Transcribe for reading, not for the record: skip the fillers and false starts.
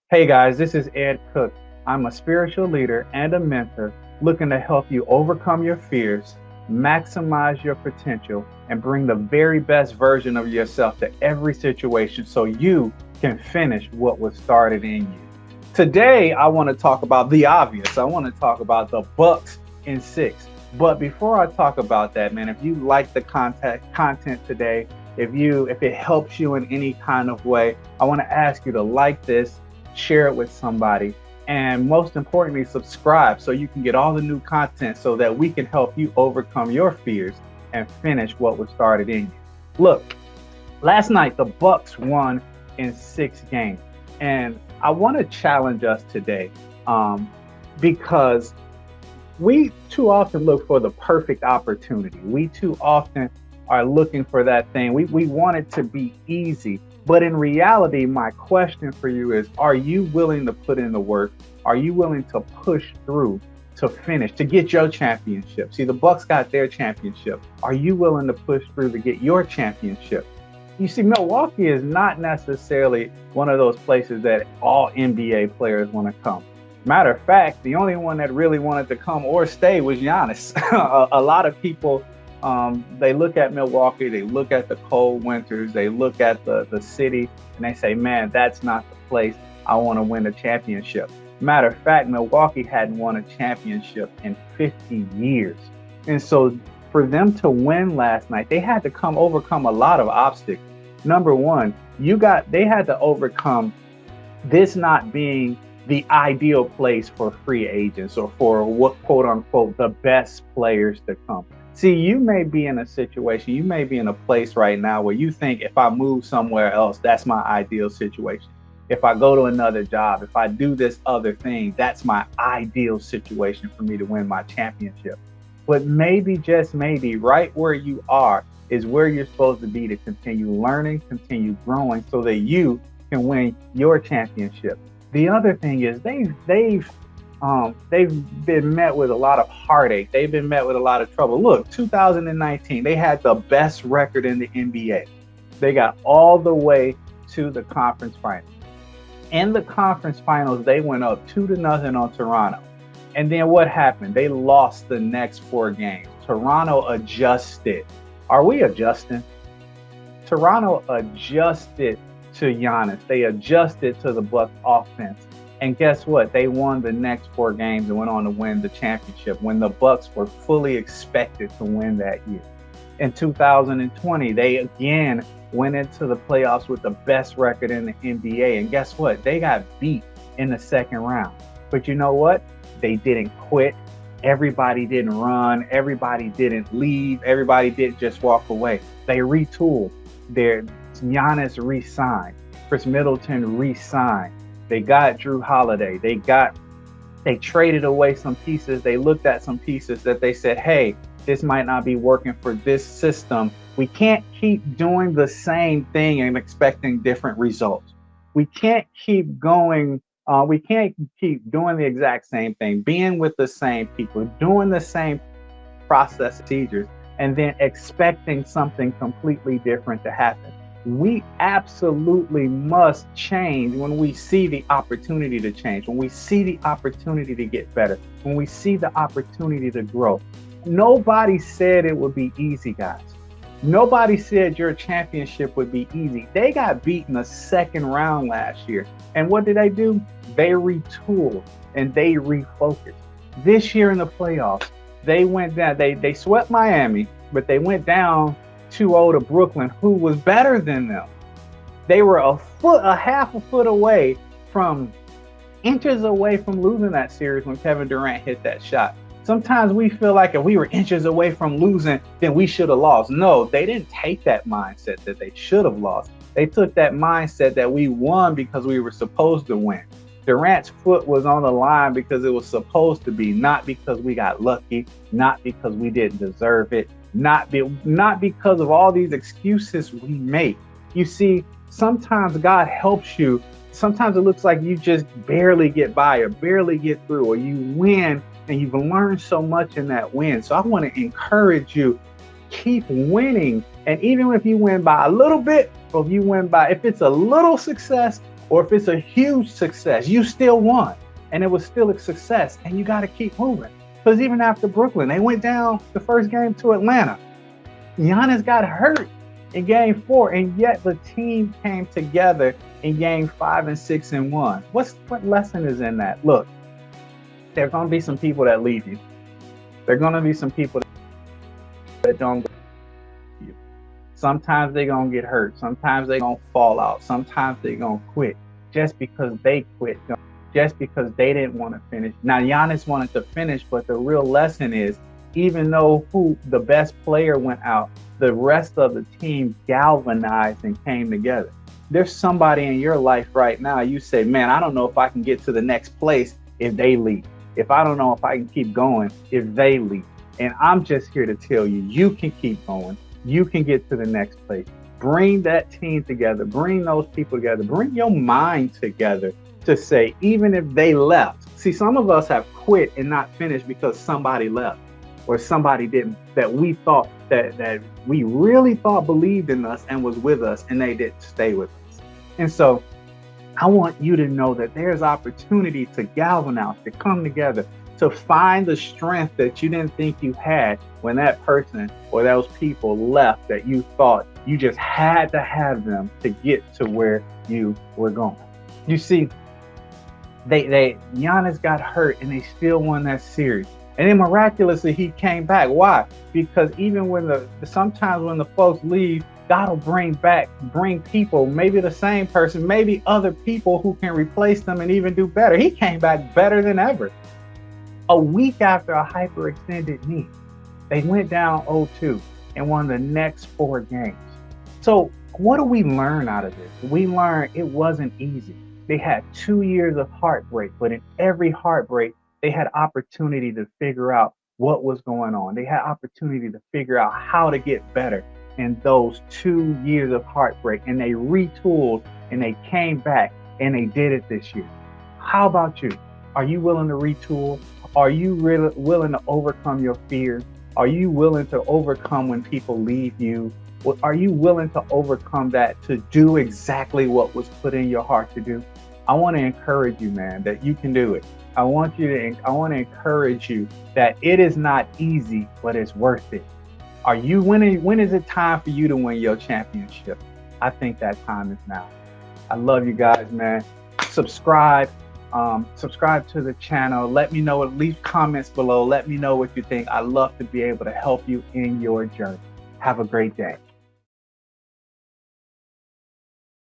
Hey guys, this is Ed Cook. I'm a spiritual leader and a mentor looking to help you overcome your fears, maximize your potential, and bring the very best version of yourself to every situation so you can finish what was started in you. Today, I want to talk about the obvious. I want to talk about the Bucks in six. But before I talk about that, man, if you like the content today, if it helps you in any kind of way, I want to ask you to like this, share it with somebody, and most importantly, subscribe so you can get all the new content so that we can help you overcome your fears and finish what was started in you. Look, last night the Bucks won in 6 games, and I want to challenge us today because we too often look for the perfect opportunity. We too often are looking for that thing. We want it to be easy. But in reality, my question for you is, are you willing to put in the work? Are you willing to push through to finish, to get your championship? See, the Bucks got their championship. Are you willing to push through to get your championship? You see, Milwaukee is not necessarily one of those places that all NBA players want to come. Matter of fact, the only one that really wanted to come or stay was Giannis. A lot of people, they look at Milwaukee, they look at the cold winters, they look at the city, and they say, man, that's not the place I want to win a championship. Matter of fact, Milwaukee hadn't won a championship in 50 years. And so for them to win last night, they had to overcome a lot of obstacles. Number one, they had to overcome this not being the ideal place for free agents or for what, quote unquote, the best players to come. See, you may be in a situation, you may be in a place right now where you think if I move somewhere else, that's my ideal situation. If I go to another job, if I do this other thing, that's my ideal situation for me to win my championship. But maybe, just maybe, right where you are is where you're supposed to be to continue learning, continue growing so that you can win your championship. The other thing is they've been met with a lot of heartache. They've been met with a lot of trouble. Look, 2019, they had the best record in the NBA. They got all the way to the conference finals. In the conference finals, they went up 2-0 on Toronto. And then what happened? They lost the next 4 games. Toronto adjusted. Are we adjusting? Toronto adjusted to Giannis. They adjusted to the Bucks offense. And guess what? They won the next 4 games and went on to win the championship when the Bucks were fully expected to win that year. In 2020, they again went into the playoffs with the best record in the NBA. And guess what? They got beat in the second round. But you know what? They didn't quit. Everybody didn't run. Everybody didn't leave. Everybody didn't just walk away. They retooled. Giannis re-signed. Chris Middleton re-signed. They got Drew Holiday. They traded away some pieces. They looked at some pieces that they said, hey, this might not be working for this system. We can't keep doing the same thing and expecting different results. We can't keep going. We can't keep doing the exact same thing, being with the same people, doing the same procedures, and then expecting something completely different to happen. We absolutely must change when we see the opportunity to change, when we see the opportunity to get better, when we see the opportunity to grow. Nobody said it would be easy, guys. Nobody said your championship would be easy. They got beat in the second round last year. And what did they do? They retooled and they refocused. This year in the playoffs, they went down. They swept Miami, but they went down 2-0 to Brooklyn, who was better than them. They were a half a foot away from, inches away from losing that series when Kevin Durant hit that shot. Sometimes we feel like if we were inches away from losing, then we should have lost. No, they didn't take that mindset that they should have lost. They took that mindset that we won because we were supposed to win. Durant's foot was on the line because it was supposed to be, not because we got lucky, not because we didn't deserve it, not because of all these excuses we make. You see, sometimes God helps you. Sometimes it looks like you just barely get by or barely get through, or you win and you've learned so much in that win. So I want to encourage you, keep winning. And even if you win by a little bit, or if it's a little success, or if it's a huge success, you still won. And it was still a success. And you got to keep moving. Because even after Brooklyn, they went down the first game to Atlanta. Giannis got hurt in game 4, and yet the team came together in game 5 and 6 and won. What lesson is in that? Look, there are going to be some people that leave you. There are going to be some people that don't go with you. Sometimes they're going to get hurt. Sometimes they're going to fall out. Sometimes they're going to quit just because they quit, just because they didn't want to finish. Now, Giannis wanted to finish, but the real lesson is, even though the best player went out, the rest of the team galvanized and came together. There's somebody in your life right now, you say, man, I don't know if I can get to the next place if they leave. If I don't know if I can keep going if they leave. And I'm just here to tell you, you can keep going. You can get to the next place. Bring that team together. Bring those people together. Bring your mind together to say, even if they left. See, some of us have quit and not finished because somebody left. Or somebody didn't, that we thought that we really thought believed in us and was with us, and they didn't stay with us. And so I want you to know that there's opportunity to galvanize, to come together, to find the strength that you didn't think you had when that person or those people left, that you thought you just had to have them to get to where you were going. You see, Giannis got hurt and they still won that series. And then miraculously, he came back. Why? Because even sometimes when the folks leave, God will bring people, maybe the same person, maybe other people who can replace them and even do better. He came back better than ever. A week after a hyperextended knee, they went down 0-2 and won the next 4 games. So what do we learn out of this? We learn it wasn't easy. They had 2 years of heartbreak, but in every heartbreak, they had opportunity to figure out what was going on. They had opportunity to figure out how to get better in those 2 years of heartbreak. And they retooled and they came back and they did it this year. How about you? Are you willing to retool? Are you really willing to overcome your fears? Are you willing to overcome when people leave you? Are you willing to overcome that, to do exactly what was put in your heart to do? I want to encourage you, man, that you can do it. I want to encourage you that it is not easy, but it's worth it. Are you winning? When is it time for you to win your championship? I think that time is now. I love you guys, man. Subscribe to the channel. Let me know, leave comments below. Let me know what you think. I love to be able to help you in your journey. Have a great day.